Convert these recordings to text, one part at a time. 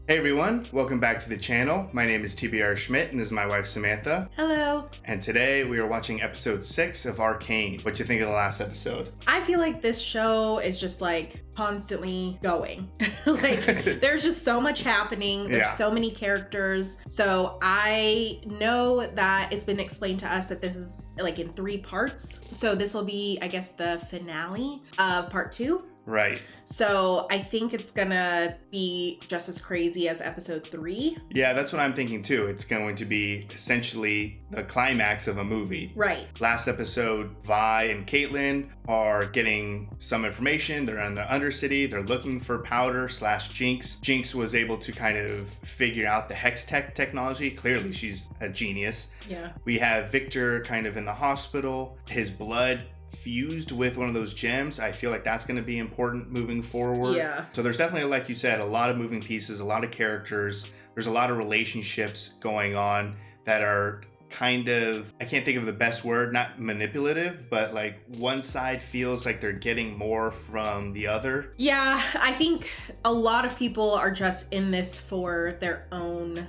Hey everyone, welcome back to the channel. My name is TBR Schmitt and this is my wife Samantha. Hello. And today we are watching episode 6 of Arcane. What you think of the last episode? I feel like this show is just like constantly going. Like there's just so much happening. There's so many characters. So I know that it's been explained to us that this is like in 3 parts. So this will be, I guess, the finale of part 2. Right. So I think it's gonna be just as crazy as episode 3. Yeah, that's what I'm thinking too. It's going to be essentially the climax of a movie. Right. Last episode, Vi and Caitlin are getting some information. They're in the Undercity. They're looking for Powder / Jinx. Jinx was able to kind of figure out the Hextech technology. Clearly, she's a genius. Yeah. We have Viktor kind of in the hospital. His blood fused with one of those gems. I feel like that's going to be important moving forward. Yeah. So there's definitely, like you said, a lot of moving pieces, a lot of characters. There's a lot of relationships going on that are kind of, I can't think of the best word, not manipulative, but like one side feels like they're getting more from the other. Yeah, I think a lot of people are just in this for their own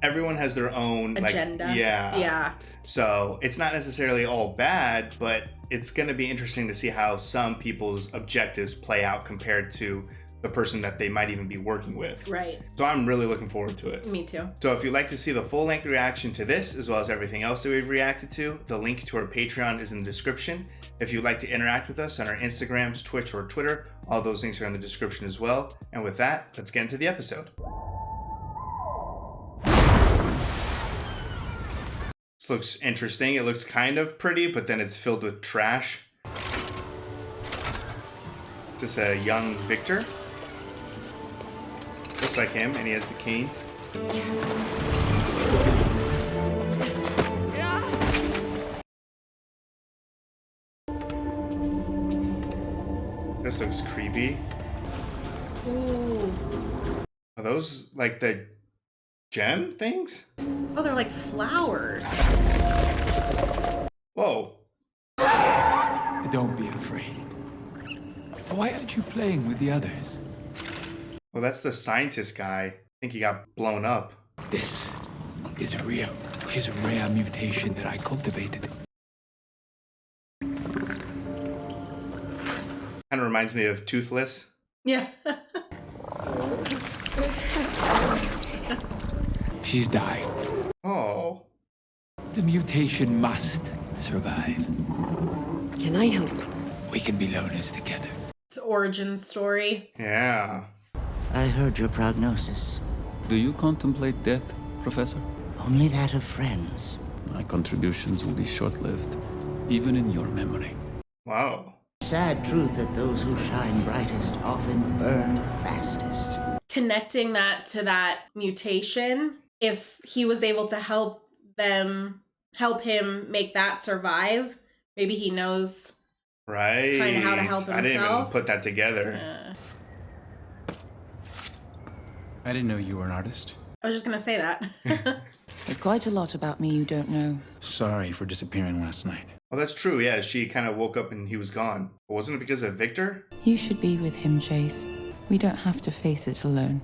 everyone has their own agenda. Like, yeah. So it's not necessarily all bad, but it's going to be interesting to see how some people's objectives play out compared to the person that they might even be working with. Right. So I'm really looking forward to it. Me too. So if you'd like to see the full-length reaction to this, as well as everything else that we've reacted to, the link to our Patreon is in the description. If you'd like to interact with us on our Instagrams, Twitch, or Twitter, all those links are in the description as well. And with that, let's get into the episode. This looks interesting. It looks kind of pretty, but then it's filled with trash. Is this a young Viktor? Looks like him, and he has the cane. This looks creepy. Ooh. Are those like the gem things? Oh, they're like flowers. Whoa. Don't be afraid. Why aren't you playing with the others? Well, that's the scientist guy. I think he got blown up. This is real. She's a rare mutation that I cultivated. Kind of reminds me of Toothless. Yeah. She's dying. Oh. The mutation must survive. Can I help? We can be loners together. It's origin story. Yeah. I heard your prognosis. Do you contemplate death, Professor? Only that of friends. My contributions will be short-lived, even in your memory. Wow. Sad truth that those who shine brightest often burn fastest. Connecting that to that mutation, if he was able to help him make that survive, maybe he knows Right. kind of how to help himself. I didn't even put that together. I didn't know you were an artist. I was just gonna say that. There's quite a lot about me you don't know. Sorry for disappearing last night. Oh, that's true. Yeah, she kind of woke up and he was gone. But wasn't it because of Viktor? You should be with him, Chase. We don't have to face it alone.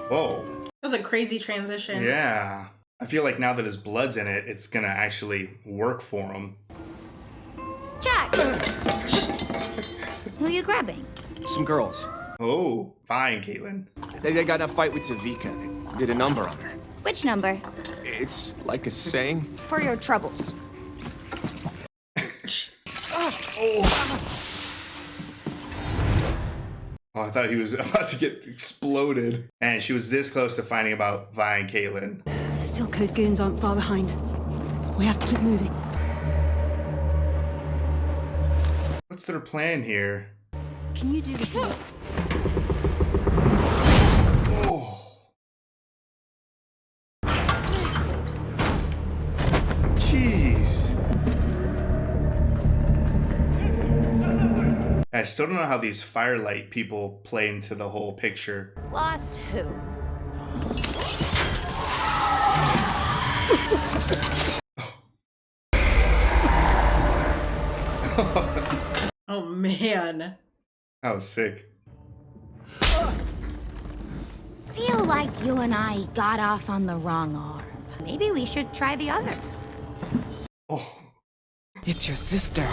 Whoa. That was a crazy transition. Yeah. I feel like now that his blood's in it, it's gonna actually work for him. Jack! Who are you grabbing? Some girls. Oh, fine, Caitlin. They got in a fight with Zavika. They did a number on her. Which number? It's like a saying. For your troubles. Oh, I thought he was about to get exploded. And she was this close to finding about Vi and Caitlin. Silco's goons aren't far behind. We have to keep moving. What's their plan here? Can you do this? Oh. Jeez. I still don't know how these firelight people play into the whole picture. Lost who? Oh, man. That was sick. Feel like you and I got off on the wrong arm. Maybe we should try the other. Oh. It's your sister.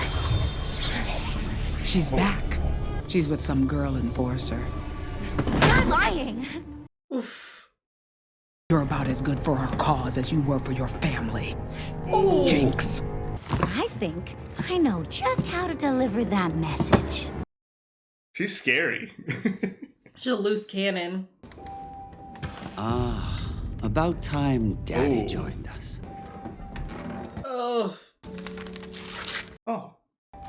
She's back. She's with some girl enforcer. You're lying. Oof. You're about as good for our cause as you were for your family. Ooh. Jinx. I think I know just how to deliver that message. She's scary. She's a loose cannon. Ah, about time Daddy Ooh. joined us. Oh. Oh.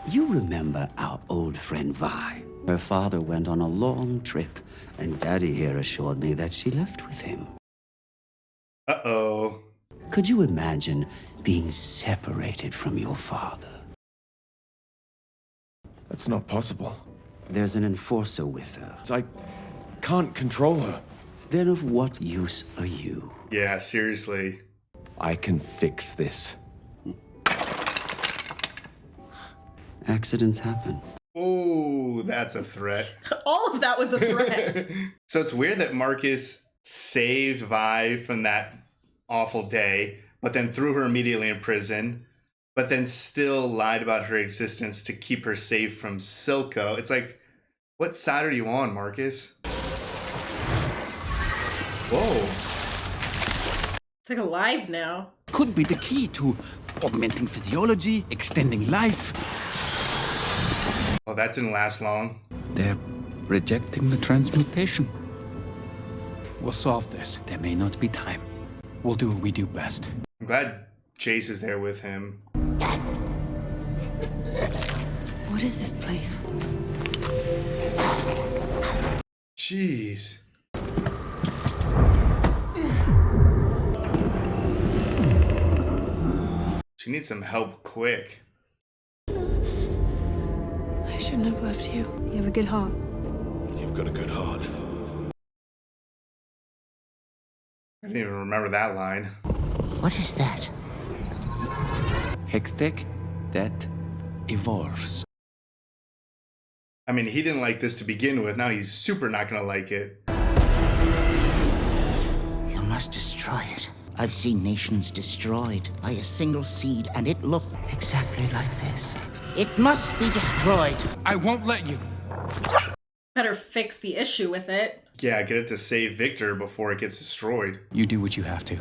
You remember our old friend Vi? Her father went on a long trip, and Daddy here assured me that she left with him. Uh-oh. Could you imagine being separated from your father? That's not possible. There's an enforcer with her. I can't control her. Then of what use are you? Yeah, seriously. I can fix this. Accidents happen. Oh, that's a threat. All of that was a threat. So it's weird that Marcus saved Vi from that awful day, but then threw her immediately in prison, but then still lied about her existence to keep her safe from Silco. It's like, what side are you on, Marcus? Whoa. It's like alive now. Could be the key to augmenting physiology, extending life. Oh, that didn't last long. They're rejecting the transmutation. We'll solve this. There may not be time. We'll do what we do best. I'm glad Chase is there with him. What is this place? Jeez. She needs some help quick. I shouldn't have left you. You have a good heart. You've got a good heart. I didn't even remember that line. What is that? Hextech that Evolves. I mean, he didn't like this to begin with. Now he's super not gonna like it. You must destroy it. I've seen nations destroyed by a single seed, and it looked exactly like this. It must be destroyed. I won't let you. Better fix the issue with it. Yeah, get it to save Viktor before it gets destroyed. You do what you have to.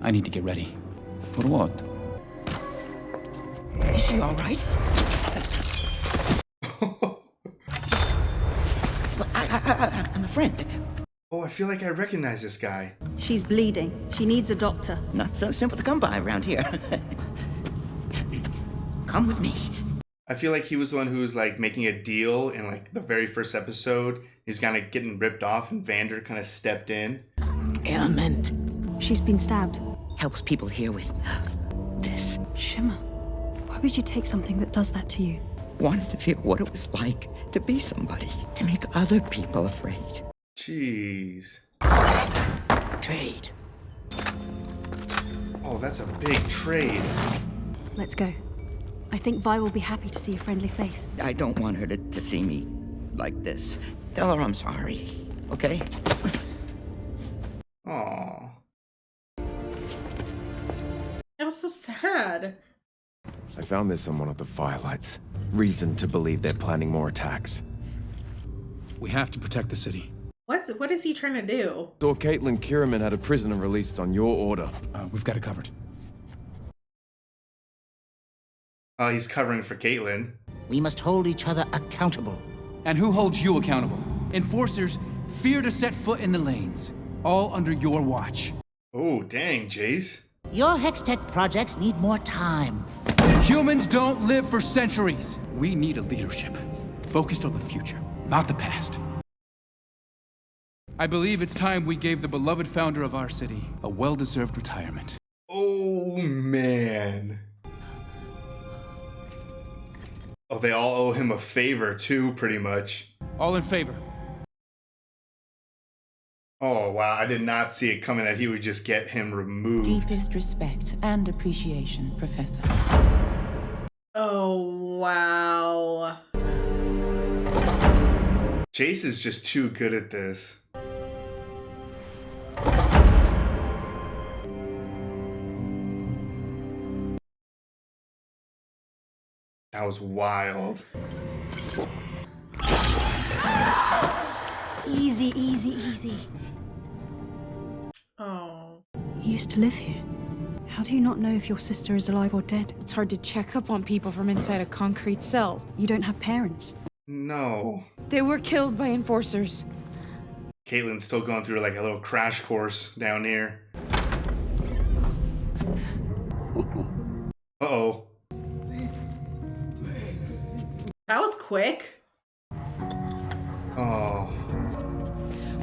I need to get ready. for what? Is she all right? I'm a friend. Oh, I feel like I recognize this guy. She's bleeding. She needs a doctor. Not so simple to come by around here. Come with me. I feel like he was the one who was like making a deal in like the very first episode. He's kind of getting ripped off, and Vander kind of stepped in. Ailment. She's been stabbed. Helps people here with this. Shimmer, why would you take something that does that to you? Wanted to feel what it was like to be somebody, to make other people afraid. Jeez. Trade. Oh, that's a big trade. Let's go. I think Vi will be happy to see a friendly face. I don't want her to see me like this. Tell her I'm sorry, okay? Aw. That was so sad. I found this on one of the firelights. Reason to believe they're planning more attacks. We have to protect the city. What is he trying to do? Saw Caitlin Kierman had a prisoner released on your order. We've got it covered. Oh, he's covering for Caitlin. We must hold each other accountable. And who holds you accountable? Enforcers fear to set foot in the lanes. All under your watch. Oh, dang, Jace. Your Hextech projects need more time. Humans don't live for centuries. We need a leadership focused on the future, not the past. I believe it's time we gave the beloved founder of our city a well-deserved retirement. Oh, man. Oh, they all owe him a favor, too, pretty much. All in favor? Oh, wow. I did not see it coming that he would just get him removed. Deepest respect and appreciation, Professor. Oh, wow. Jace is just too good at this. That was wild. Easy, easy, easy. Oh. You used to live here. How do you not know if your sister is alive or dead? It's hard to check up on people from inside a concrete cell. You don't have parents. No. They were killed by enforcers. Caitlin's still going through like a little crash course down here. Uh-oh. That was quick. Oh.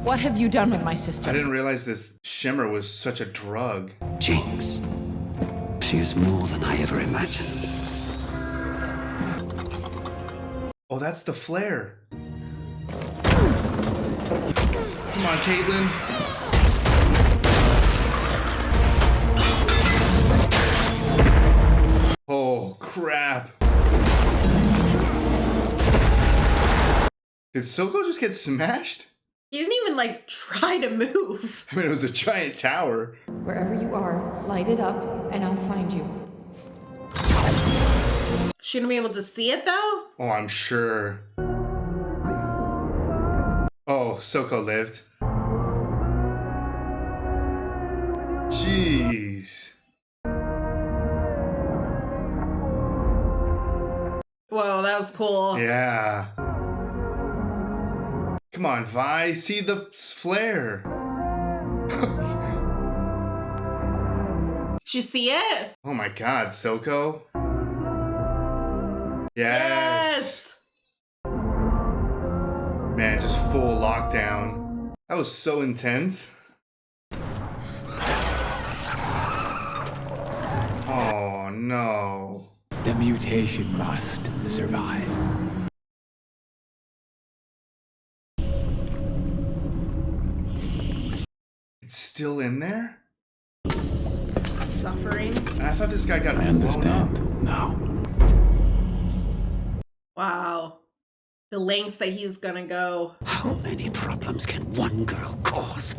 What have you done with my sister? I didn't realize this shimmer was such a drug. Jinx. She is more than I ever imagined. Oh, that's the flare. Come on, Caitlin. Oh, crap. Did Silco just get smashed? He didn't even, like, try to move. I mean, it was a giant tower. Wherever you are, light it up, and I'll find you. Shouldn't be able to see it, though? Oh, I'm sure. Oh, Silco lived. Jeez. Whoa, that was cool. Yeah. Come on, Vi, see the flare. Did you see it? Oh my god, Silco. Yes. Man, just full lockdown. That was so intense. Oh no. The mutation must survive. It's still in there? Suffering. I thought this guy got I understand now. Wow. The lengths that he's gonna go. How many problems can one girl cause?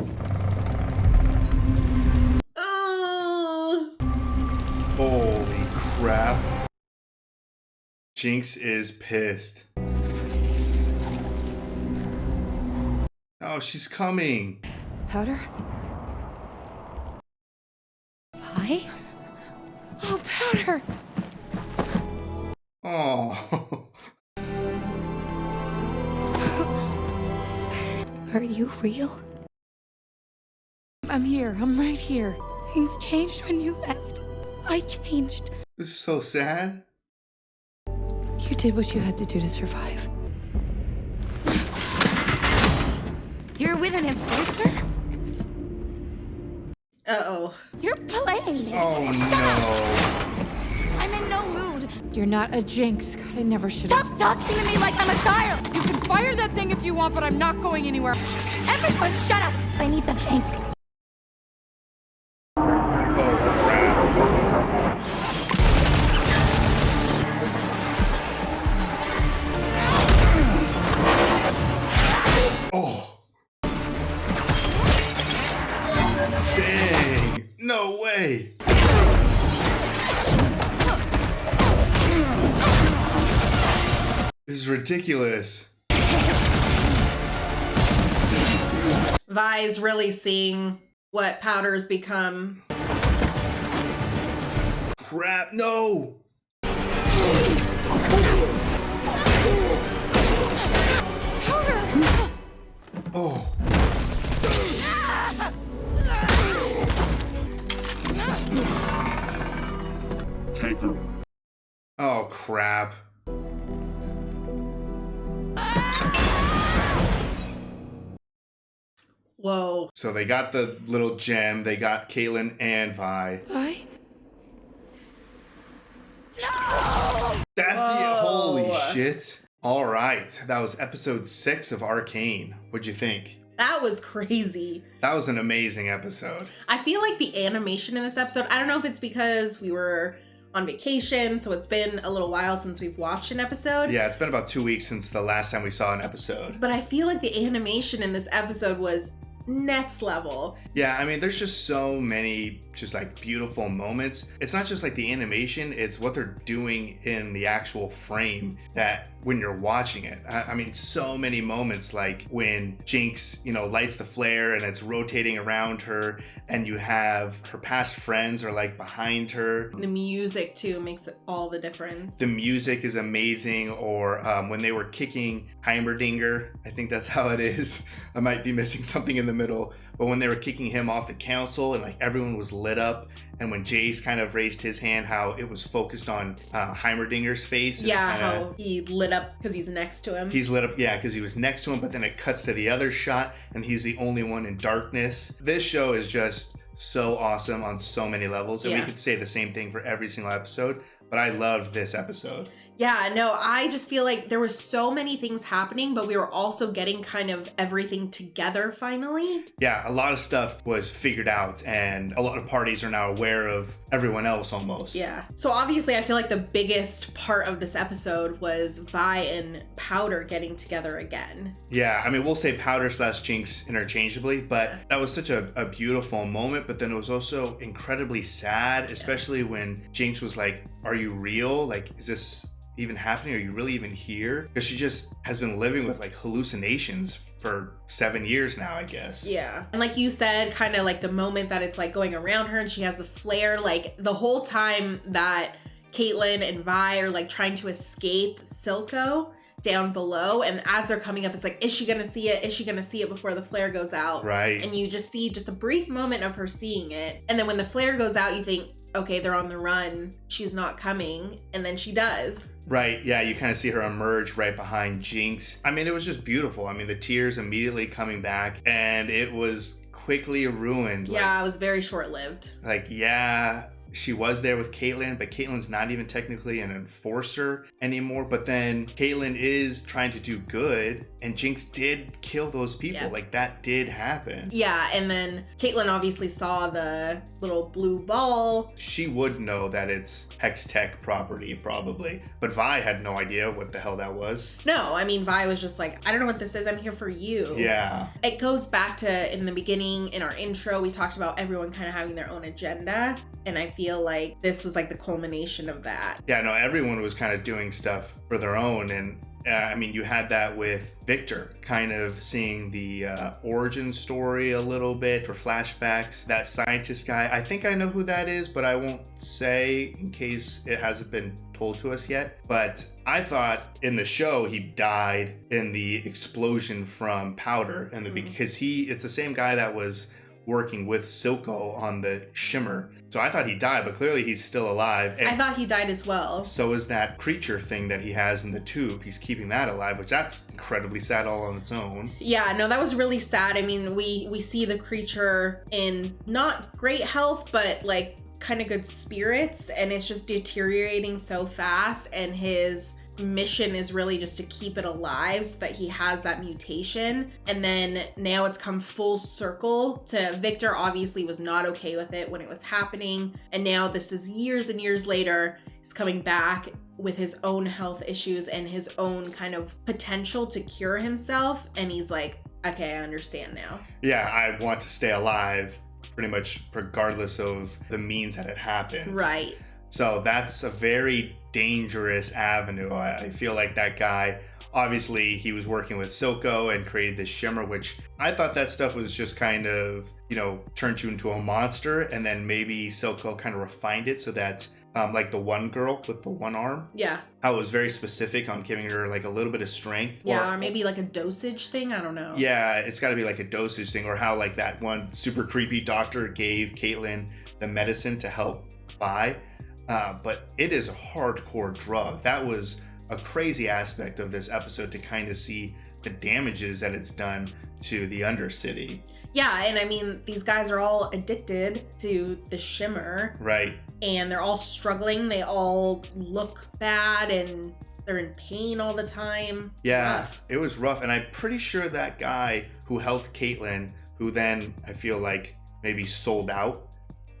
Holy crap. Jinx is pissed. Oh, she's coming. Powder? Vi? Oh, Powder! Oh. Are you real? I'm here. I'm right here. Things changed when you left. I changed. This is so sad. You did what you had to do to survive. You're with an enforcer? Uh-oh. You're playing. Oh no. I'm in no mood. You're not a Jinx. God, I never should Stop talking to me like I'm a child. You can fire that thing if you want, but I'm not going anywhere. Everyone shut up. I need to think. Oh crap. Oh. Dang. No way. This is ridiculous. Vi's really seeing what Powder's become. Crap, no. Oh. Take her. Oh, crap. Whoa. So they got the little gem. They got Caitlin and Vi. Vi? That's the holy shit. All right, that was episode 6 of Arcane. What'd you think? That was crazy. That was an amazing episode. I feel like the animation in this episode, I don't know if it's because we were on vacation, so it's been a little while since we've watched an episode. Yeah, it's been about 2 weeks since the last time we saw an episode. But I feel like the animation in this episode was next level. Yeah, I mean, there's just so many just like beautiful moments. It's not just like the animation, it's what they're doing in the actual frame that when you're watching it. I mean, so many moments like when Jinx, lights the flare and it's rotating around her and you have her past friends are like behind her. The music too makes all the difference. The music is amazing. Or when they were kicking Heimerdinger, I think that's how it is. I might be missing something in the middle. But when they were kicking him off the council and like everyone was lit up, and when Jace kind of raised his hand, how it was focused on Heimerdinger's face. Yeah, how he lit up because he's next to him. He's lit up, yeah, because he was next to him, but then it cuts to the other shot and he's the only one in darkness. This show is just so awesome on so many levels, and we could say the same thing for every single episode, but I loved this episode. Yeah, no, I just feel like there was so many things happening, but we were also getting kind of everything together finally. Yeah, a lot of stuff was figured out and a lot of parties are now aware of everyone else almost. Yeah. So obviously I feel like the biggest part of this episode was Vi and Powder getting together again. Yeah, I mean, we'll say Powder/Jinx interchangeably, but that was such a beautiful moment, but then it was also incredibly sad, especially when Jinx was like, "Are you real? Like, is this even happening? Are you really even here?" Because she just has been living with like hallucinations for 7 years now, I guess. Yeah. And like you said, kind of like the moment that it's like going around her and she has the flare, like the whole time that Caitlyn and Vi are like trying to escape Silco down below, and as they're coming up, it's like, is she gonna see it? Is she gonna see it before the flare goes out? Right. And you just see just a brief moment of her seeing it, and then when the flare goes out, you think, okay, they're on the run, she's not coming, and then she does. Right, yeah, you kind of see her emerge right behind Jinx. I mean, it was just beautiful. I mean, the tears immediately coming back, and it was quickly ruined. Yeah, it was very short-lived. Like, yeah, she was there with Caitlyn, but Caitlyn's not even technically an enforcer anymore. But then Caitlyn is trying to do good, and Jinx did kill those people. Yeah. Like, that did happen. Yeah, and then Caitlyn obviously saw the little blue ball. She would know that it's Hextech property, probably. But Vi had no idea what the hell that was. No, I mean, Vi was just like, I don't know what this is. I'm here for you. Yeah. It goes back to, in the beginning, in our intro, we talked about everyone kind of having their own agenda. And I feel like this was like the culmination of that. Yeah, no, everyone was kind of doing stuff for their own. And I mean, you had that with Viktor, kind of seeing the origin story a little bit, or flashbacks. That scientist guy, I think I know who that is, but I won't say in case it hasn't been told to us yet. But I thought in the show he died in the explosion from Powder, and because it's the same guy that was working with Silco on the Shimmer. So I thought he died, but clearly he's still alive. And I thought he died as well. so is that creature thing that he has in the tube. He's keeping that alive, which that's incredibly sad all on its own. Yeah, no, that was really sad. I mean, we see the creature in not great health, but like kind of good spirits, and it's just deteriorating so fast, and his mission is really just to keep it alive so that he has that mutation. And then now it's come full circle to Viktor obviously was not okay with it when it was happening, and now this is years and years later, he's coming back with his own health issues and his own kind of potential to cure himself, and he's like, okay, I understand now. Yeah, I want to stay alive pretty much regardless of the means that it happens. Right. So that's a very dangerous avenue. I feel like that guy, obviously he was working with Silco and created this Shimmer, which I thought that stuff was just kind of, turned you into a monster, and then maybe Silco kind of refined it so that like the one girl with the one arm. Yeah. How it was very specific on giving her like a little bit of strength. Yeah, or maybe like a dosage thing. I don't know. Yeah, it's got to be like a dosage thing, or how like that one super creepy doctor gave Caitlyn the medicine to help Vi. But it is a hardcore drug. That was a crazy aspect of this episode, to kind of see the damages that it's done to the Undercity. Yeah, and I mean, these guys are all addicted to the Shimmer. Right. And they're all struggling. They all look bad and they're in pain all the time. It's rough. It was rough. And I'm pretty sure that guy who helped Caitlyn, who then I feel like maybe sold out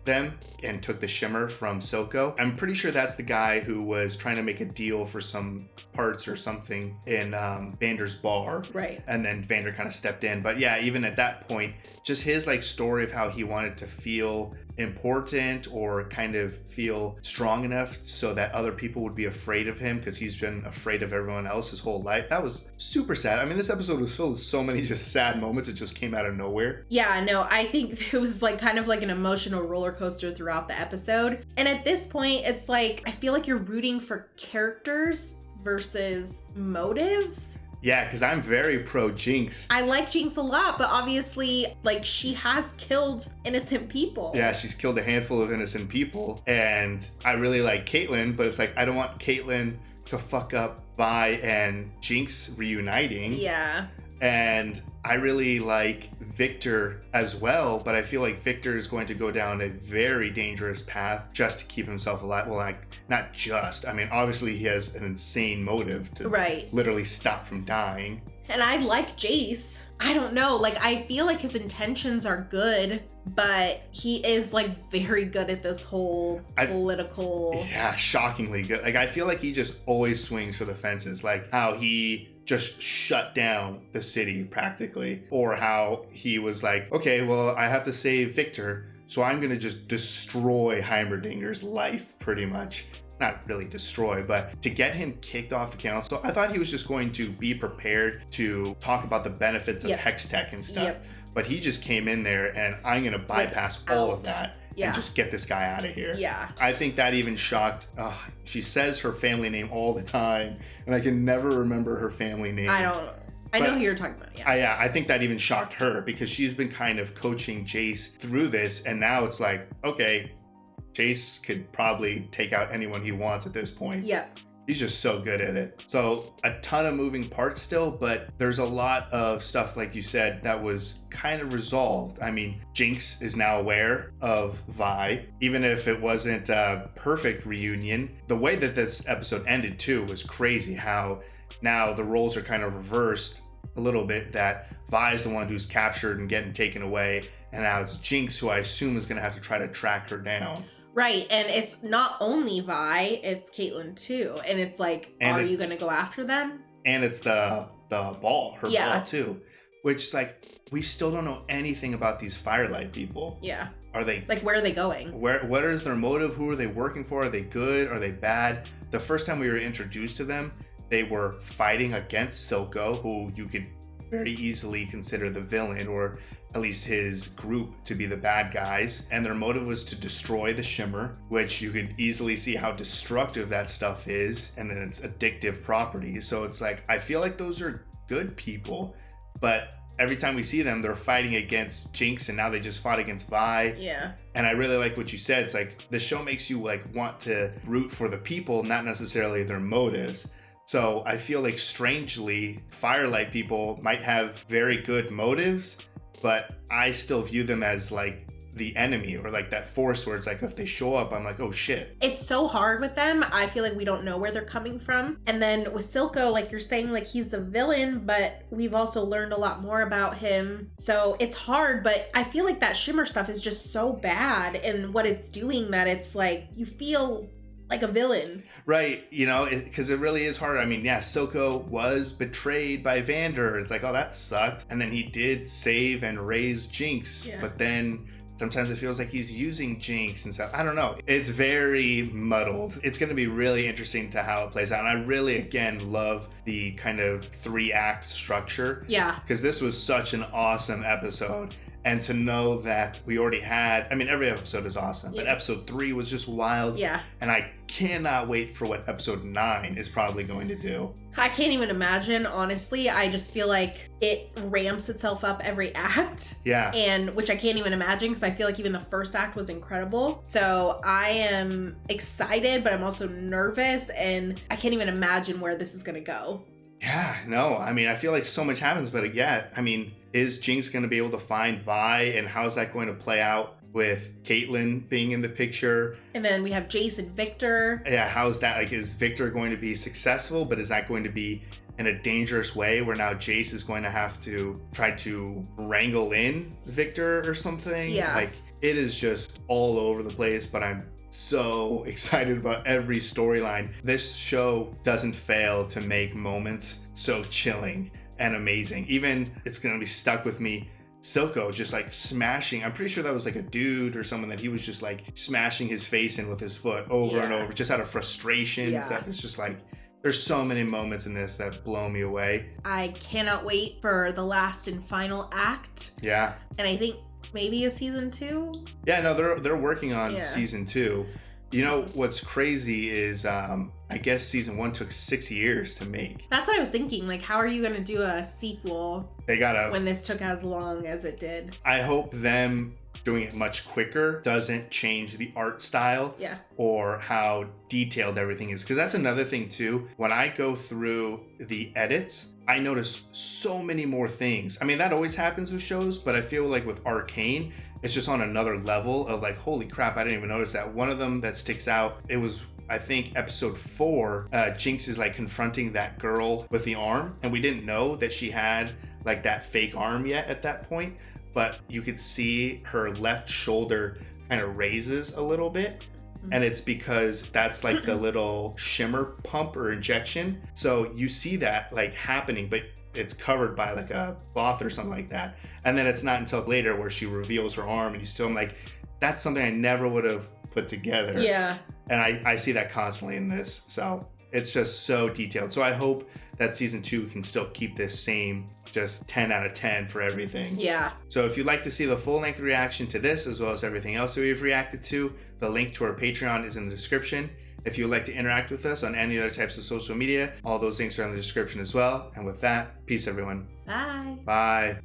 them and took the shimmer from Silco. I'm pretty sure that's the guy who was trying to make a deal for some parts or something in Vander's bar. Right. And then Vander kind of stepped in. But yeah, even at that point, just his like story of how he wanted to feel important or kind of feel strong enough so that other people would be afraid of him because he's been afraid of everyone else his whole life. That was super sad. I mean, this episode was filled with so many just sad moments. It just came out of nowhere. Yeah, no, I think it was like kind of like an emotional roller coaster throughout the episode. And at this point, it's like, I feel like you're rooting for characters versus motives. Yeah, because I'm very pro Jinx. I like Jinx a lot, but obviously, like, she has killed innocent people. Yeah, she's killed a handful of innocent people. And I really like Caitlyn, but it's like, I don't want Caitlyn to fuck up Vi and Jinx reuniting. Yeah. And I really like Viktor as well, but I feel like Viktor is going to go down a very dangerous path just to keep himself alive. Well, like, not just. I mean, obviously he has an insane motive to literally stop from dying. And I like Jace. I don't know, like, I feel like his intentions are good, but he is, like, very good at this whole political... Yeah, shockingly good. Like, I feel like he just always swings for the fences. Like, how he just shut down the city, practically. Or how he was like, okay, well, I have to save Viktor, so I'm gonna just destroy Heimerdinger's life, pretty much. Not really destroy, but to get him kicked off the council, I thought he was just going to be prepared to talk about the benefits of Hextech and stuff. But he just came in there and I'm going to bypass all of that and just get this guy out of here. Yeah. I think that even shocked, she says her family name all the time and I can never remember her family name. I know who you're talking about, yeah. I think that even shocked her because she's been kind of coaching Jace through this and now it's like, okay, Jace could probably take out anyone he wants at this point. Yeah. He's just so good at it. So a ton of moving parts still, but there's a lot of stuff, like you said, that was kind of resolved. I mean, Jinx is now aware of Vi, even if it wasn't a perfect reunion. The way that this episode ended too was crazy, how now the roles are kind of reversed a little bit, that Vi is the one who's captured and getting taken away, and now it's Jinx who I assume is going to have to try to track her down. Right, and it's not only Vi, it's Caitlyn too. And it's like, are you going to go after them? And it's the ball, her ball too. Which is like, we still don't know anything about these Firelight people. Yeah. Are they... Like, where are they going? What is their motive? Who are they working for? Are they good? Are they bad? The first time we were introduced to them, they were fighting against Silco, who you could very easily consider the villain, or at least his group to be the bad guys. And their motive was to destroy the shimmer, which you could easily see how destructive that stuff is, and then its addictive properties. So it's like, I feel like those are good people, but every time we see them, they're fighting against Jinx, and now they just fought against Vi. Yeah. And I really like what you said. It's like, the show makes you like want to root for the people, not necessarily their motives. So I feel like strangely, Firelight people might have very good motives, but I still view them as like the enemy, or like that force where it's like, if they show up, I'm like, oh shit. It's so hard with them. I feel like we don't know where they're coming from. And then with Silco, like you're saying, like he's the villain, but we've also learned a lot more about him. So it's hard, but I feel like that shimmer stuff is just so bad and what it's doing that it's like, you feel like a villain. Right, you know, because it really is hard. I mean, yeah, Silco was betrayed by Vander. It's like, oh, that sucked. And then he did save and raise Jinx, but then sometimes it feels like he's using Jinx and stuff. I don't know. It's very muddled. It's going to be really interesting to how it plays out. And I really, again, love the kind of 3-act structure. Yeah. Because this was such an awesome episode. And to know that we already had, I mean, every episode is awesome, but episode 3 was just wild. Yeah. And I cannot wait for what episode 9 is probably going to do. I can't even imagine, honestly. I just feel like it ramps itself up every act. Yeah. And which I can't even imagine, because I feel like even the first act was incredible. So I am excited, but I'm also nervous, and I can't even imagine where this is going to go. Yeah, no, I mean, I feel like so much happens, but yeah, I mean, is Jinx going to be able to find Vi, and how is that going to play out with Caitlyn being in the picture? And then we have Jace and Viktor. Yeah, how is that? Like, is Viktor going to be successful, but is that going to be in a dangerous way where now Jace is going to have to try to wrangle in Viktor or something. Yeah. Like, it is just all over the place, but I'm so excited about every storyline. This show doesn't fail to make moments so chilling and amazing. Even, it's gonna be stuck with me, Silco just like smashing, I'm pretty sure that was like a dude or someone that he was just like smashing his face in with his foot over and over, just out of frustration. That is just like, there's so many moments in this that blow me away. I cannot wait for the last and final act. Yeah. And I think maybe a season 2. Yeah, no, they're working on season 2. You know what's crazy is I guess season 1 took 6 years to make. That's what I was thinking. Like, how are you gonna do a sequel when this took as long as it did? I hope them doing it much quicker doesn't change the art style or how detailed everything is, because that's another thing too. When I go through the edits, I notice so many more things. I mean, that always happens with shows, but I feel like with Arcane, it's just on another level of like, holy crap, I didn't even notice that. One of them that sticks out, it was, I think, episode 4, Jinx is like confronting that girl with the arm, and we didn't know that she had like that fake arm yet at that point, but you could see her left shoulder kind of raises a little bit, and it's because that's like the little shimmer pump or injection. So you see that like happening, but it's covered by like a cloth or something like that. And then it's not until later where she reveals her arm, and you still, I'm like, that's something I never would have put together. Yeah. And I see that constantly in this. So it's just so detailed. So I hope that season 2 can still keep this same, just 10 out of 10 for everything. Yeah. So if you'd like to see the full length reaction to this, as well as everything else that we've reacted to, the link to our Patreon is in the description. If you would like to interact with us on any other types of social media, all those links are in the description as well. And with that, peace everyone. Bye. Bye.